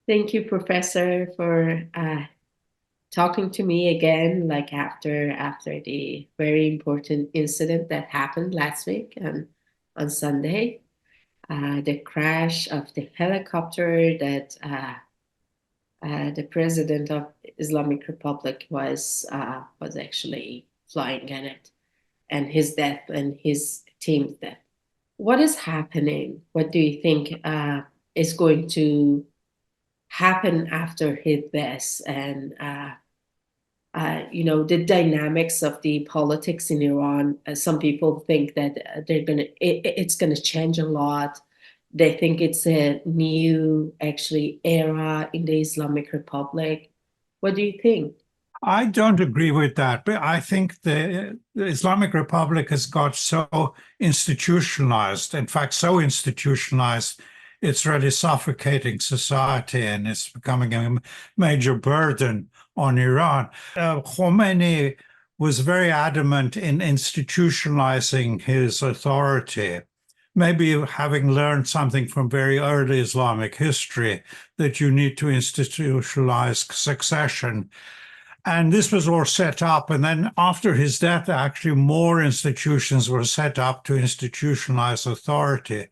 Thank you, Professor, for talking to me again, like after the very important incident that happened last week on Sunday, the crash of the helicopter that the president of Islamic Republic was actually flying in it, and his death and his team's death. What is happening? What do you think is going to happen after his death? And the dynamics of the politics in Iran. Some people think that it's gonna change a lot. They think it's a new, actually, era in the Islamic Republic. What do you think? I don't agree with that, but I think the Islamic Republic has got so institutionalized, in fact, so institutionalized, it's really suffocating society and it's becoming a major burden on Iran. Khamenei was very adamant in institutionalizing his authority, maybe having learned something from very early Islamic history that you need to institutionalize succession. And this was all set up. And then after his death, actually more institutions were set up to institutionalize authority.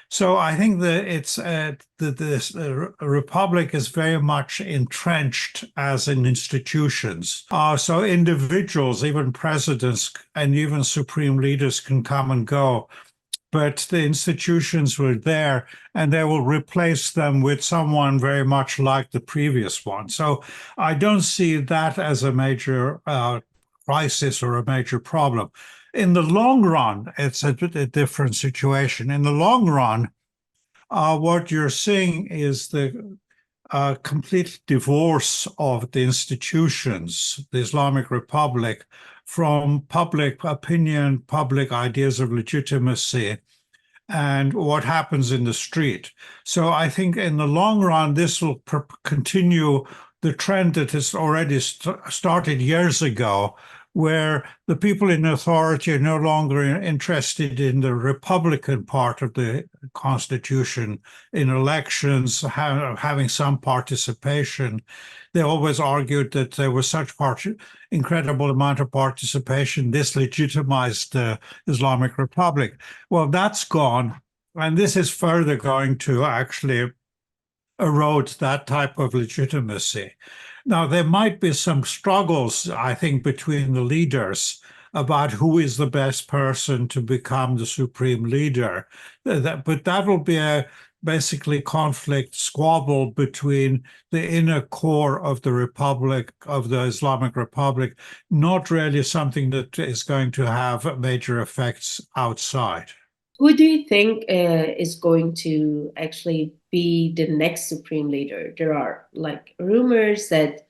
So I think that the republic is very much entrenched as in institutions. So individuals, even presidents and even supreme leaders can come and go, but the institutions were there and they will replace them with someone very much like the previous one. So I don't see that as a major crisis or a major problem. In the long run, it's a different situation. In the long run, what you're seeing is the complete divorce of the institutions, the Islamic Republic, from public opinion, public ideas of legitimacy, and what happens in the street. So I think in the long run, this will continue the trend that has already started years ago, where the people in authority are no longer interested in the Republican part of the Constitution, in elections, having some participation. They always argued that there was such incredible amount of participation, this legitimized the Islamic Republic. Well, that's gone, and this is further going to actually erode that type of legitimacy. Now, there might be some struggles, I think, between the leaders about who is the best person to become the supreme leader. But that will be a basically conflict, squabble between the inner core of the Republic, of the Islamic Republic, not really something that is going to have major effects outside. Who do you think is going to actually be the next supreme leader? There are like rumors that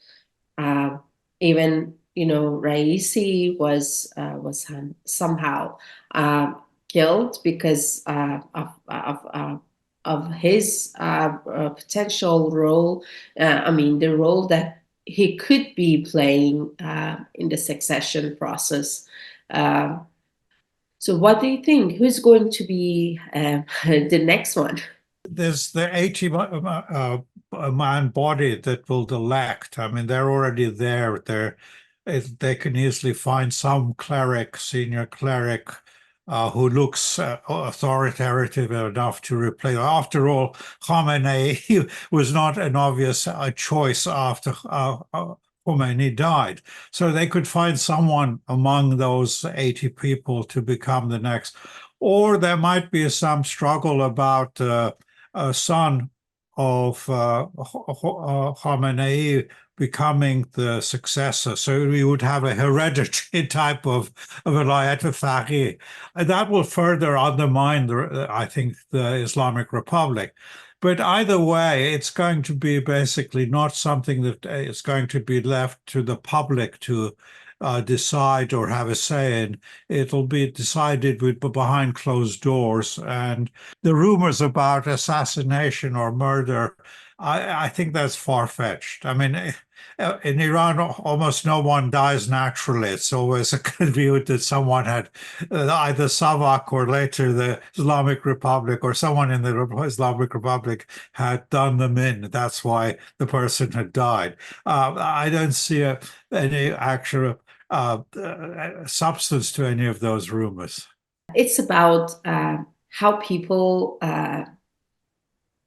even Ra'isi was somehow killed because of his potential role. The role that he could be playing in the succession process. So what do you think? Who's going to be the next one? There's the 80-man body that will elect. They're already there. They can easily find some cleric, senior cleric, who looks authoritative enough to replace. After all, Khamenei was not an obvious choice after Khomeini died. So they could find someone among those 80 people to become the next. Or there might be some struggle about a son of Khamenei becoming the successor. So we would have a hereditary type of velayat faqih. That will further undermine, I think, the Islamic Republic. But either way, it's going to be basically not something that is going to be left to the public to decide or have a say in. It'll be decided behind closed doors. And the rumors about assassination or murder, I think that's far-fetched. I mean, in Iran, almost no one dies naturally. It's always a good view that someone had either Savak or later the Islamic Republic or someone in the Islamic Republic had done them in. That's why the person had died. I don't see any actual substance to any of those rumors. It's about how people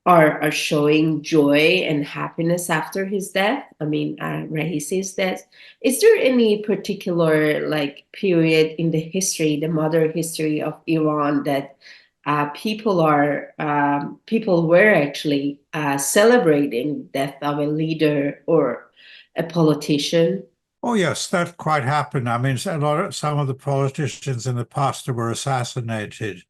are showing joy and happiness after his death. I mean, Ra'isi's death. Is there any particular period in the history, the modern history of Iran, that people were actually celebrating death of a leader or a politician? Oh yes, that quite happened. I mean, some of the politicians in the past were assassinated.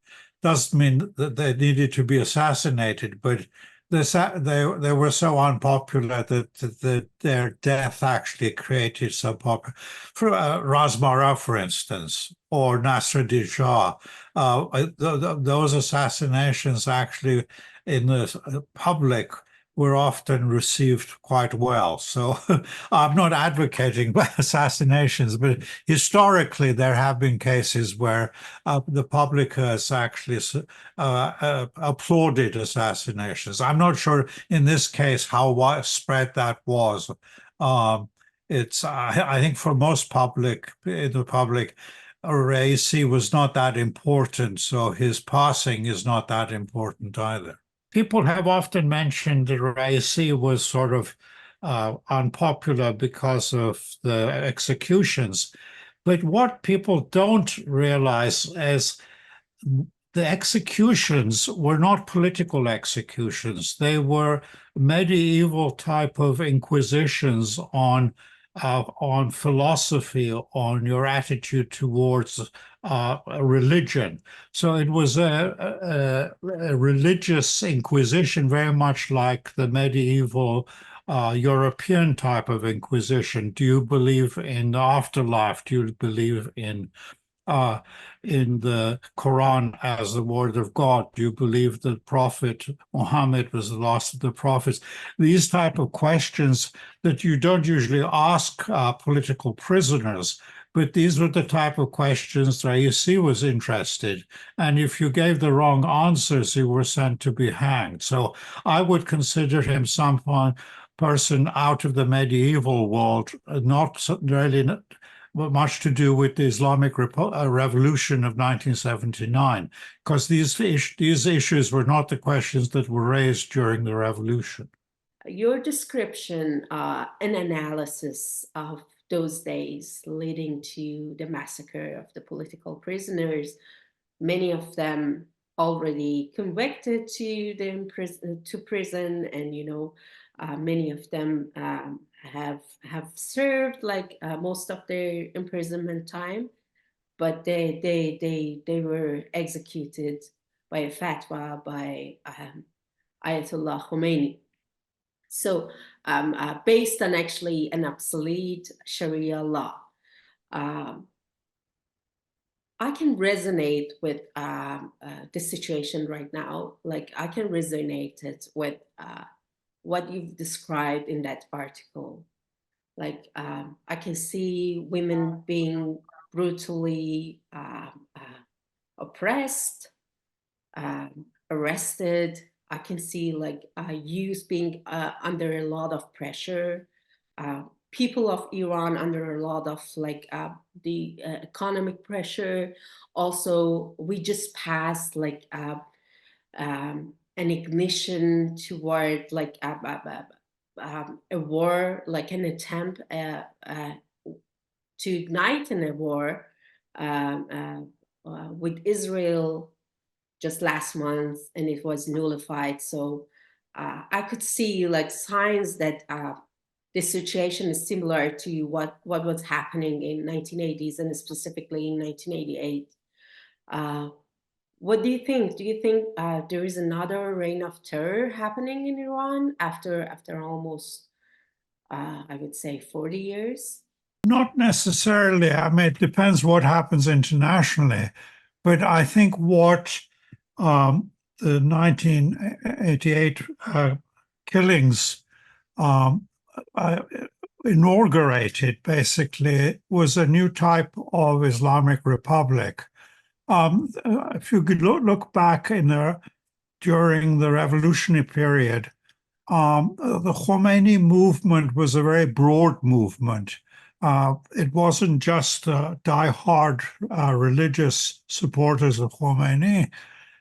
Doesn't mean that they needed to be assassinated, but they were so unpopular that their death actually created some popular. For Razmara, for instance, or Nasruddin Shah, those assassinations actually in the public were often received quite well. So I'm not advocating assassinations, but historically there have been cases where the public has actually applauded assassinations. I'm not sure in this case how widespread that was. I think for most in the public, Ra'isi was not that important, so his passing is not that important either. People have often mentioned that Ra'isi was sort of unpopular because of the executions. But what people don't realize is the executions were not political executions. They were medieval type of inquisitions on philosophy, on your attitude towards religion. So it was a religious inquisition, very much like the medieval European type of inquisition. Do you believe in the afterlife? Do you believe in the Quran as the word of God? Do you believe that Prophet Muhammad was the last of the prophets? These type of questions that you don't usually ask political prisoners, but these were the type of questions Ra'isi was interested. And if you gave the wrong answers, you were sent to be hanged. So I would consider him person out of the medieval world, not really much to do with the Islamic Revolution of 1979, because these issues were not the questions that were raised during the revolution. Your description and analysis of those days leading to the massacre of the political prisoners, many of them already convicted to prison, and many of them have served most of their imprisonment time, but they were executed by a fatwa by Ayatollah Khomeini. So based on actually an obsolete Sharia law, I can resonate with the situation right now. I can resonate it with what you've described in that article. I can see women being brutally oppressed, arrested. I can see youth being under a lot of pressure, people of Iran under a lot of the economic pressure. Also, we just passed an ignition toward a war, an attempt to ignite in a war with Israel just last month, and it was nullified. So I could see signs that the situation is similar to what was happening in 1980s and specifically in 1988. What do you think? Do you think there is another reign of terror happening in Iran after almost, I would say, 40 years? Not necessarily. I mean, it depends what happens internationally. But I think what the 1988 killings inaugurated, basically, was a new type of Islamic Republic. If you could look back during the revolutionary period, the Khomeini movement was a very broad movement. It wasn't just die-hard religious supporters of Khomeini.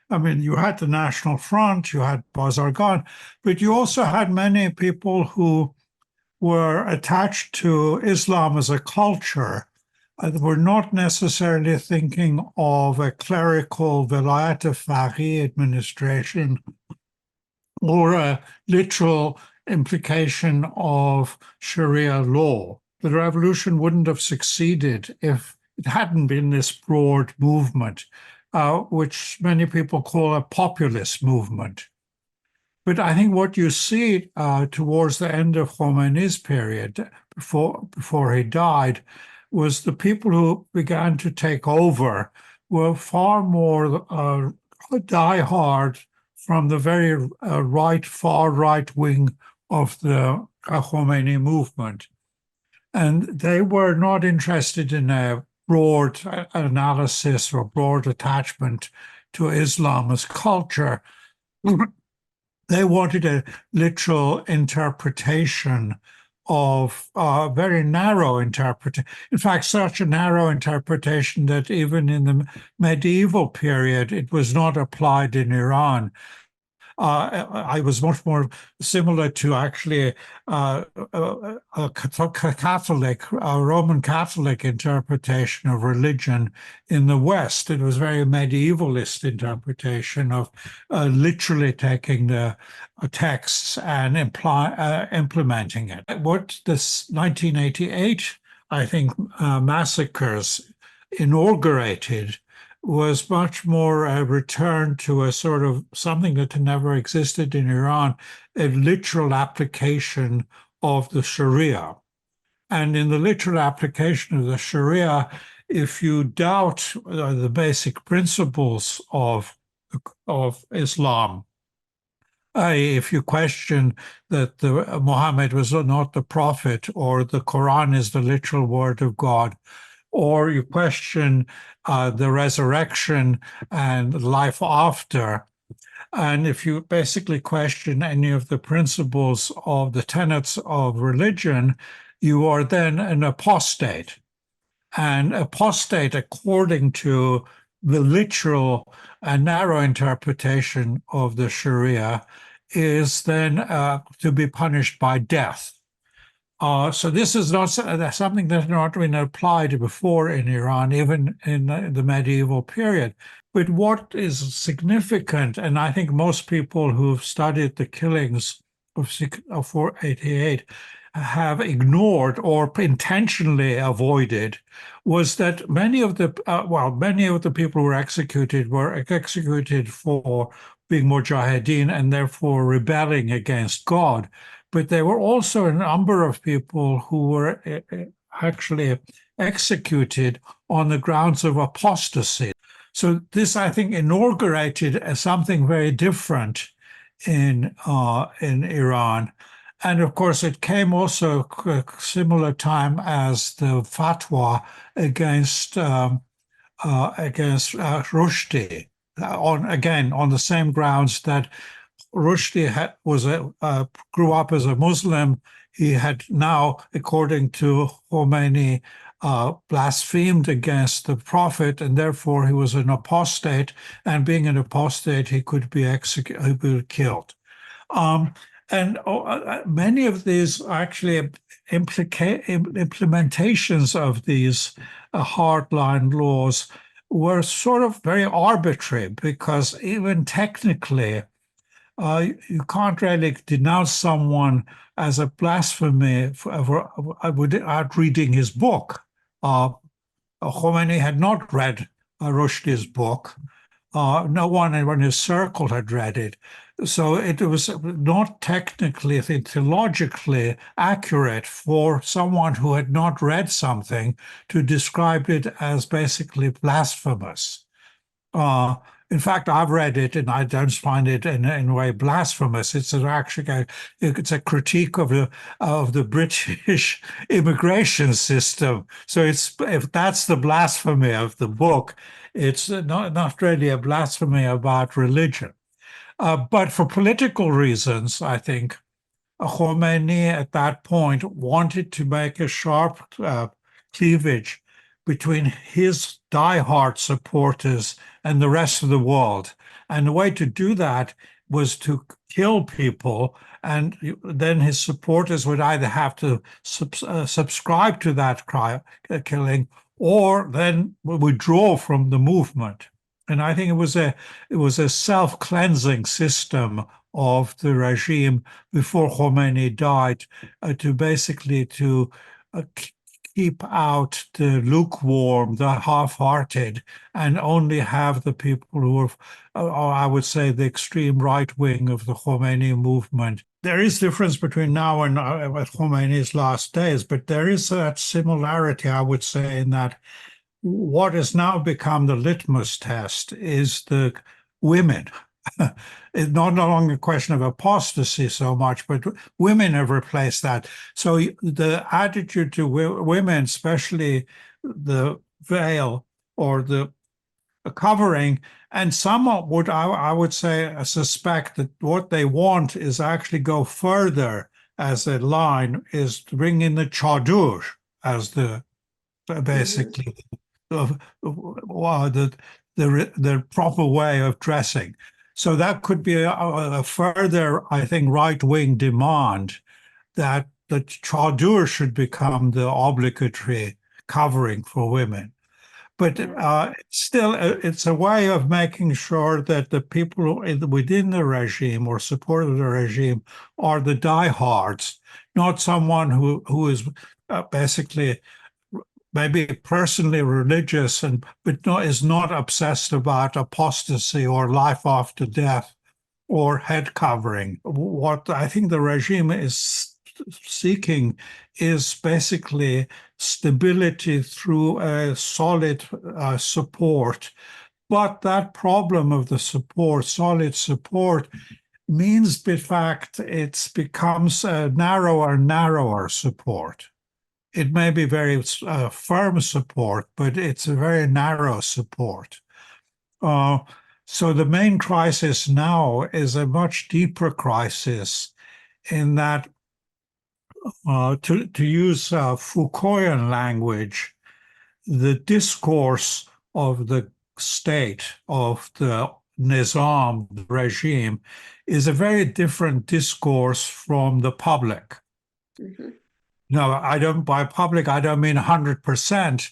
I mean, you had the National Front, you had Bazargan, but you also had many people who were attached to Islam as a culture. Were not necessarily thinking of a clerical Velayat Faqih administration or a literal implication of Sharia law. The revolution wouldn't have succeeded if it hadn't been this broad movement, which many people call a populist movement. But I think what you see towards the end of Khomeini's period, before he died, was the people who began to take over were far more die-hard from the very far right wing of the Khomeini movement. And they were not interested in a broad analysis or broad attachment to Islam as culture. They wanted a literal interpretation of very narrow interpretation. In fact, such a narrow interpretation that even in the medieval period, it was not applied in Iran. I was much more similar to actually a Roman Catholic interpretation of religion in the West. It was very medievalist interpretation of literally taking the texts and implementing it. What this 1988, I think, massacres inaugurated was much more a return to a sort of something that had never existed in Iran, a literal application of the Sharia. And in the literal application of the Sharia, if you doubt the basic principles of Islam, if you question that Muhammad was not the prophet or the Quran is the literal word of God, or you question the resurrection and life after, and if you basically question any of the principles of the tenets of religion, you are then an apostate. And apostate, according to the literal and narrow interpretation of the Sharia, is then to be punished by death. So this is not something that had not been applied before in Iran, even in the medieval period. But what is significant, and I think most people who've studied the killings of 488 have ignored or intentionally avoided, was that many of the people who were executed for being mujahideen and therefore rebelling against God. But there were also a number of people who were actually executed on the grounds of apostasy. So this, I think, inaugurated something very different in Iran. And of course, it came also a similar time as the fatwa against Rushdie, on the same grounds that Rushdie grew up as a Muslim. He had now, according to Khomeini, blasphemed against the Prophet, and therefore he was an apostate. And being an apostate, he could be killed. And many of these actually implementations of these hardline laws were sort of very arbitrary, because even technically, you can't really denounce someone as a blasphemy without reading his book. Khomeini had not read Rushdie's book. No one in his circle had read it. So it was not technically, theologically accurate for someone who had not read something to describe it as basically blasphemous. In fact, I've read it and I don't find it in a way blasphemous. It's a critique of the British immigration system. So if that's the blasphemy of the book, it's not really a blasphemy about religion. But for political reasons, I think Khomeini at that point wanted to make a sharp cleavage between his diehard supporters and the rest of the world. And the way to do that was to kill people, and then his supporters would either have to subscribe to that killing or then withdraw from the movement. And I think it was a self-cleansing system of the regime before Khomeini died, to keep out the lukewarm, the half-hearted, and only have the people who are, I would say, the extreme right wing of the Khomeini movement. There is difference between now and Khomeini's last days, but there is that similarity, I would say, in that what has now become the litmus test is the women. It's not no longer a question of apostasy so much, but women have replaced that. So the attitude to women, especially the veil or the covering, and some would, I would say, suspect that what they want is actually go further as a line, is to bring in the chadur as the basically the proper way of dressing. So that could be a further, I think, right-wing demand that the chadur should become the obligatory covering for women. But still, it's a way of making sure that the people within the regime or support of the regime are the diehards, not someone who is basically maybe personally religious, but is not obsessed about apostasy or life after death or head covering. What I think the regime is seeking is basically stability through a solid support. But that problem of the support, solid support, means, in fact, it becomes a narrower and narrower support. It may be very firm support, but it's a very narrow support. So the main crisis now is a much deeper crisis in that, to use Foucaultian language, the discourse of the state, of the nizam, the regime, is a very different discourse from the public. Mm-hmm. No, by public, I don't mean 100%,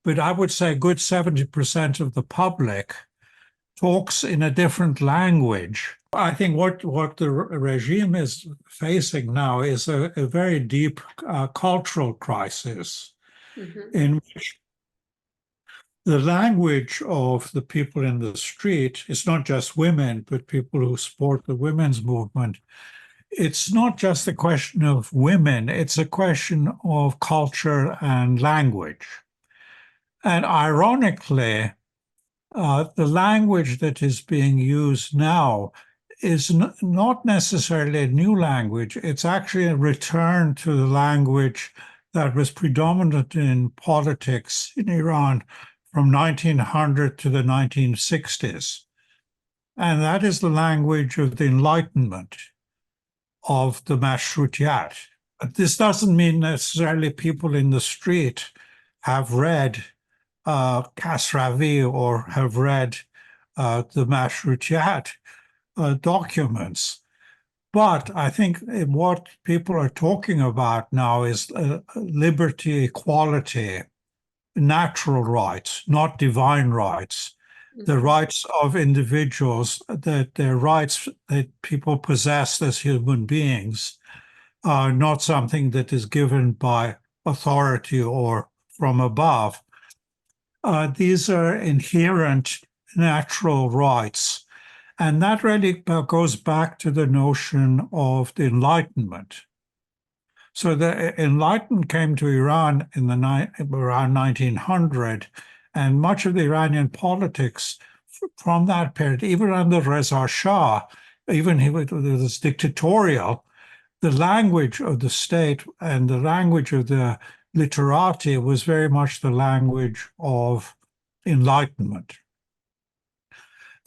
but I would say a good 70% of the public talks in a different language. I think what the regime is facing now is a very deep cultural crisis, mm-hmm. in which the language of the people in the street is not just women, but people who support the women's movement. It's not just a question of women, it's a question of culture and language. And ironically, the language that is being used now is not necessarily a new language. It's actually a return to the language that was predominant in politics in Iran from 1900 to the 1960s. And that is the language of the Enlightenment, of the Mashrutiyat. This doesn't mean necessarily people in the street have read Kasravi or have read the Mashrutiyat documents. But I think what people are talking about now is liberty, equality, natural rights, not divine rights. The rights of individuals, that their rights that people possess as human beings are not something that is given by authority or from above. These are inherent natural rights. And that really goes back to the notion of the Enlightenment. So the Enlightenment came to Iran in around 1900, and much of the Iranian politics from that period, even under Reza Shah, even he was dictatorial, the language of the state and the language of the literati was very much the language of enlightenment.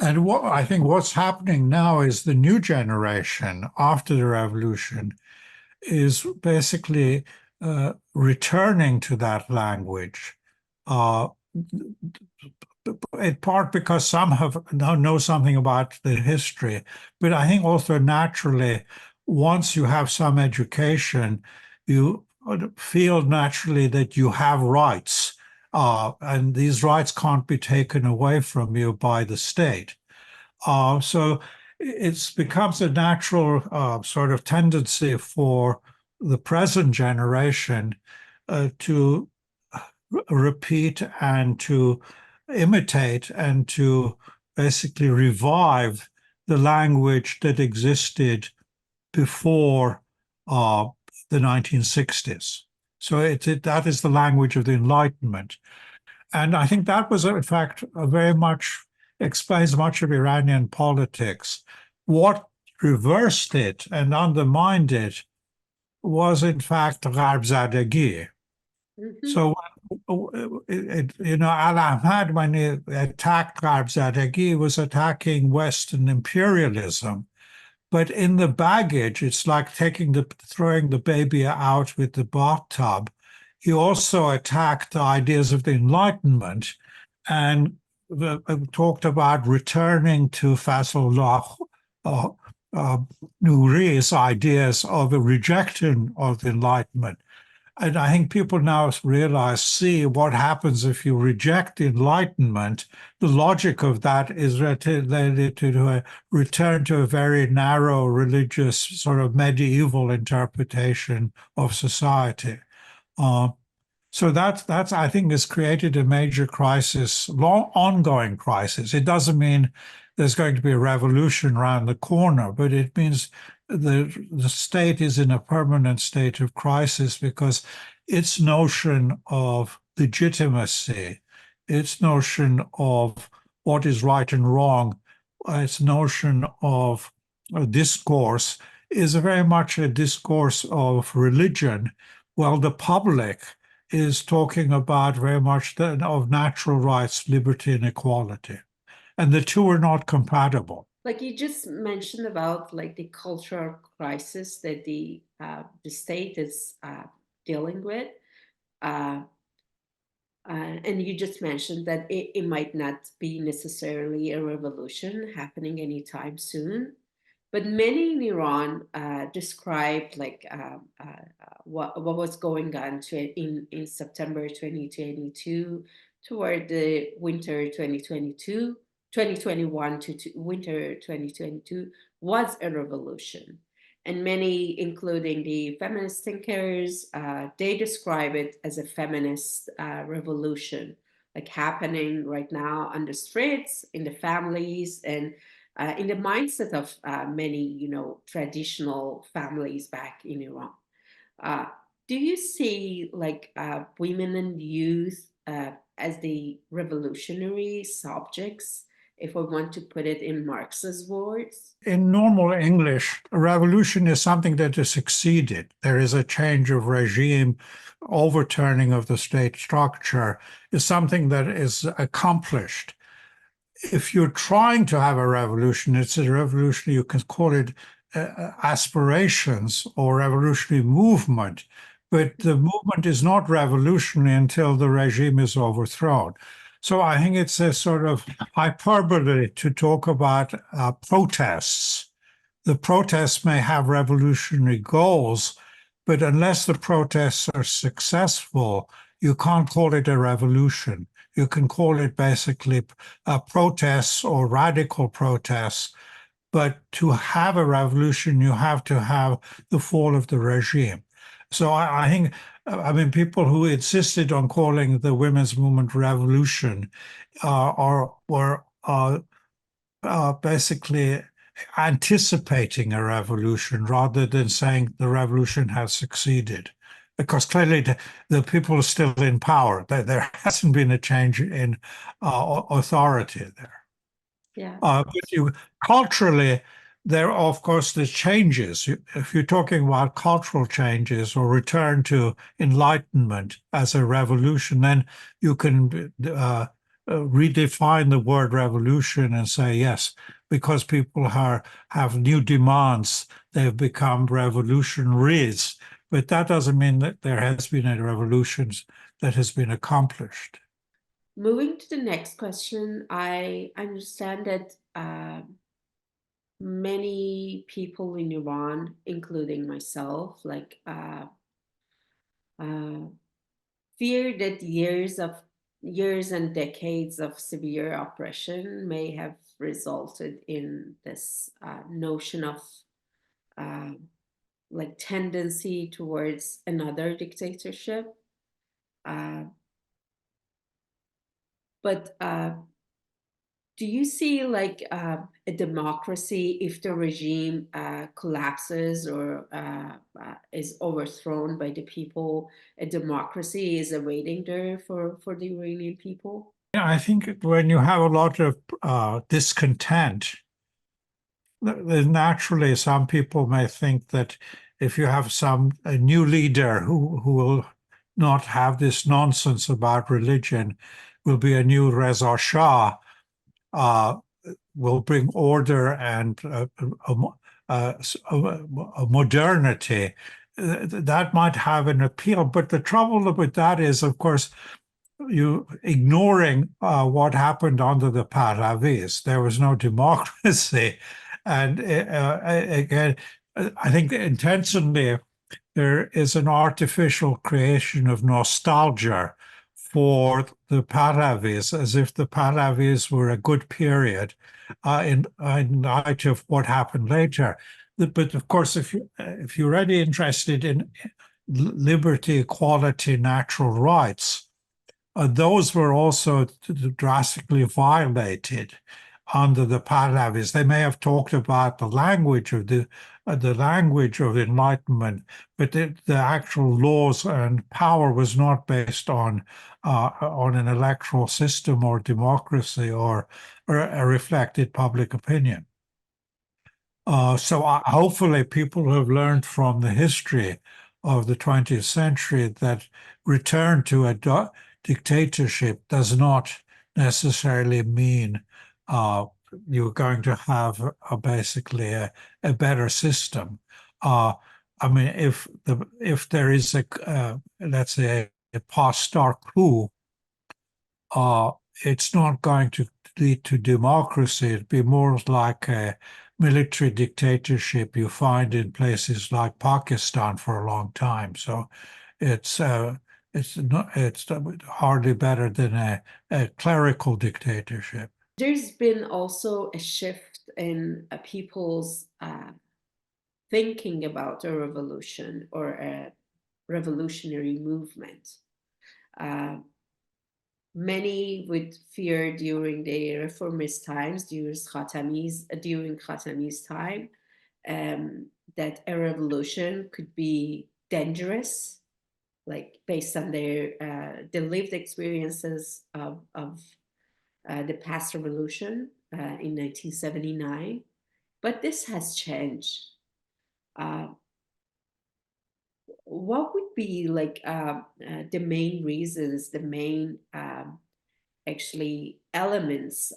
And what I think what's happening now is the new generation after the revolution is basically returning to that language, in part because some know something about the history, but I think also naturally, once you have some education, you feel naturally that you have rights, and these rights can't be taken away from you by the state. So it becomes a natural sort of tendency for the present generation to repeat and to imitate and to basically revive the language that existed before the 1960s. So that is the language of the Enlightenment. And I think that was, in fact, very much explains much of Iranian politics. What reversed it and undermined it was, in fact, Gharbzadegi. So, Al-Ahmad, when he attacked Gharbzadegi, was attacking Western imperialism. But in the baggage, it's like throwing the baby out with the bathtub. He also attacked the ideas of the Enlightenment and talked about returning to Fazlullah Nouri's ideas of a rejection of the Enlightenment. And I think people now see what happens if you reject the Enlightenment. The logic of that is related to a return to a very narrow religious sort of medieval interpretation of society. So that's I think has created a major crisis, ongoing crisis. It doesn't mean there's going to be a revolution around the corner, but it means the state is in a permanent state of crisis because its notion of legitimacy, its notion of what is right and wrong, its notion of discourse is very much a discourse of religion, while the public is talking about very much of natural rights, liberty, and equality. And the two are not compatible. Like you just mentioned about like the cultural crisis that the state is dealing with. And you just mentioned that it might not be necessarily a revolution happening anytime soon. But many in Iran described like what was going on in September 2022 toward the winter 2021 to winter 2022 was a revolution. And many, including the feminist thinkers, they describe it as a feminist revolution, like happening right now on the streets, in the families, and in the mindset of many, traditional families back in Iran. Do you see like women and youth as the revolutionary subjects, if we want to put it in Marx's words? In normal English, a revolution is something that has succeeded. There is a change of regime, overturning of the state structure is something that is accomplished. If you're trying to have a revolution, it's a revolution, you can call it aspirations or revolutionary movement, but the movement is not revolutionary until the regime is overthrown. So I think it's a sort of hyperbole to talk about protests. The protests may have revolutionary goals, but unless the protests are successful, you can't call it a revolution. You can call it basically protests or radical protests. But to have a revolution, you have to have the fall of the regime. So I think, people who insisted on calling the women's movement revolution were basically anticipating a revolution rather than saying the revolution has succeeded. Because clearly the people are still in power. There hasn't been a change in authority there. Yeah. But culturally, there are, of course, the changes. If you're talking about cultural changes or return to enlightenment as a revolution, then you can redefine the word revolution and say, yes, because people have new demands, they've become revolutionaries. But that doesn't mean that there has been a revolution that has been accomplished. Moving to the next question, I understand that many people in Iran, including myself, fear that years and decades of severe oppression may have resulted in this notion of tendency towards another dictatorship. But do you see a democracy, if the regime collapses or is overthrown by the people, a democracy is awaiting there for the Iranian people? I think when you have a lot of discontent, naturally some people may think that if you have a new leader who will not have this nonsense about religion, will be a new Reza Shah, will bring order and a modernity, that might have an appeal. But the trouble with that is, of course, you ignoring what happened under the Pahlavis. There was no democracy. And again, I think intentionally there is an artificial creation of nostalgia for the Pahlavis, as if the Pahlavis were a good period in light of what happened later. But of course, if you're really interested in liberty, equality, natural rights, those were also drastically violated under the Pahlavis. They may have talked about the language of the language of Enlightenment, but the actual laws and power was not based on an electoral system or democracy or a reflected public opinion. So hopefully people have learned from the history of the 20th century that return to a dictatorship does not necessarily mean you're going to have basically a better system. I mean, if there is let's say a post-star coup, it's not going to lead to democracy. It'd be more like a military dictatorship you find in places like Pakistan for a long time. So it's hardly better than a clerical dictatorship. There's been also a shift in people's thinking about a revolution or a revolutionary movement. Many would fear during the reformist times, during Khatami's time, that a revolution could be dangerous, based on their the lived experiences of the past revolution in 1979. But this has changed. What would be the main reasons, the main actually elements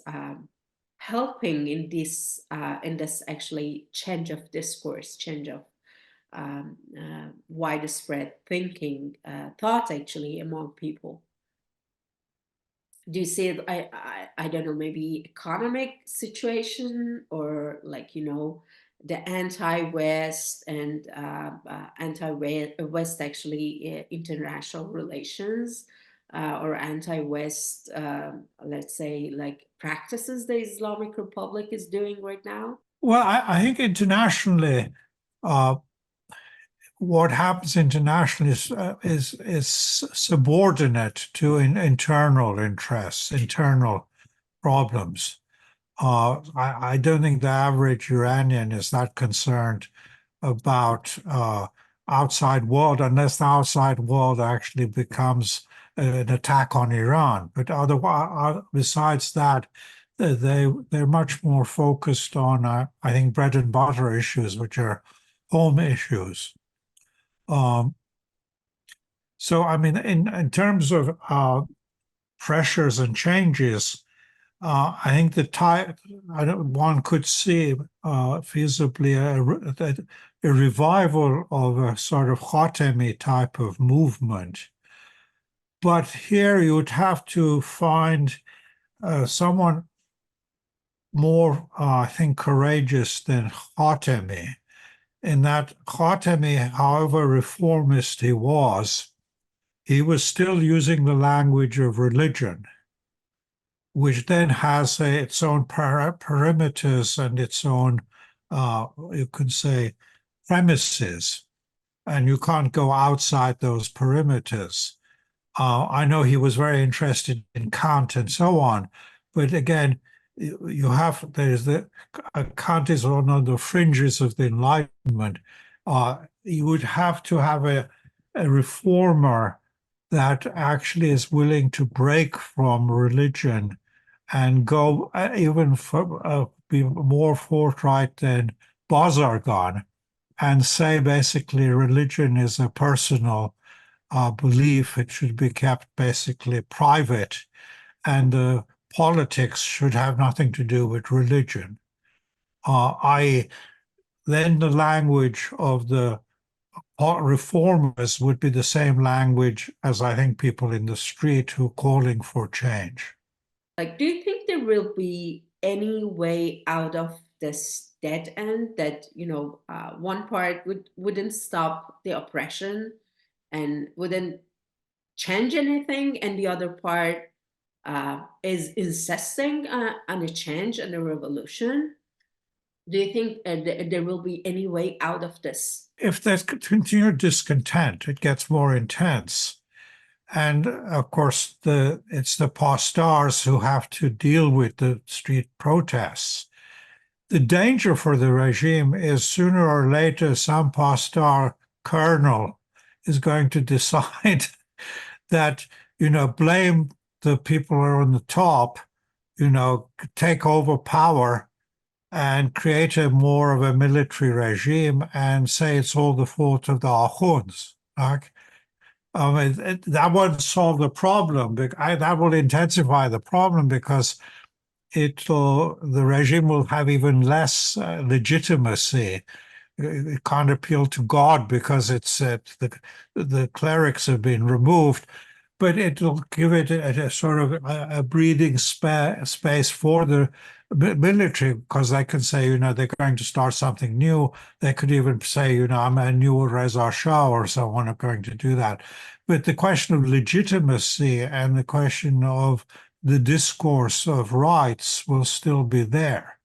helping in this actually change of discourse, change of widespread thinking, thought actually among people? Do you see it, I don't know, maybe economic situation, or the anti-West and anti-West actually international relations, or anti-West, let's say, practices the Islamic Republic is doing right now? Well, I think internationally, what happens internationally is subordinate to internal interests, internal problems. I don't think the average Iranian is that concerned about outside world, unless the outside world actually becomes an attack on Iran. But otherwise, besides that, they're much more focused on, I think, bread and butter issues, which are home issues. So, I mean, in terms of pressures and changes, I think one could see feasibly a revival of a sort of Khatemi type of movement. But here you would have to find someone more, I think, courageous than Khatemi, in that Khatemi, however reformist he was still using the language of religion, which then has its own perimeters and its own, you could say, premises, and you can't go outside those perimeters. I know he was very interested in Kant and so on, but again, Kant is one of the fringes of the Enlightenment. You would have to have a reformer that actually is willing to break from religion and go even be more forthright than Bazargan and say basically religion is a personal belief. It should be kept basically private, and politics should have nothing to do with religion. Then the language of the reformers would be the same language as I think people in the street who are calling for change. Like, do you think there will be any way out of this dead end that, one part wouldn't stop the oppression and wouldn't change anything, and the other part is insisting on a change and a revolution? Do you think there will be any way out of this? If there's continued discontent, it gets more intense. And of course, it's the postars who have to deal with the street protests. The danger for the regime is sooner or later some postar colonel is going to decide that, blame the people who are on the top, take over power and create more of a military regime and say it's all the fault of the Akhunds. Right? That won't solve the problem. That will intensify the problem because the regime will have even less legitimacy. It can't appeal to God because the clerics have been removed, but it will give it a sort of a breathing space for the military, because they can say, they're going to start something new. They could even say, I'm a new Reza Shah or someone are going to do that. But the question of legitimacy and the question of the discourse of rights will still be there.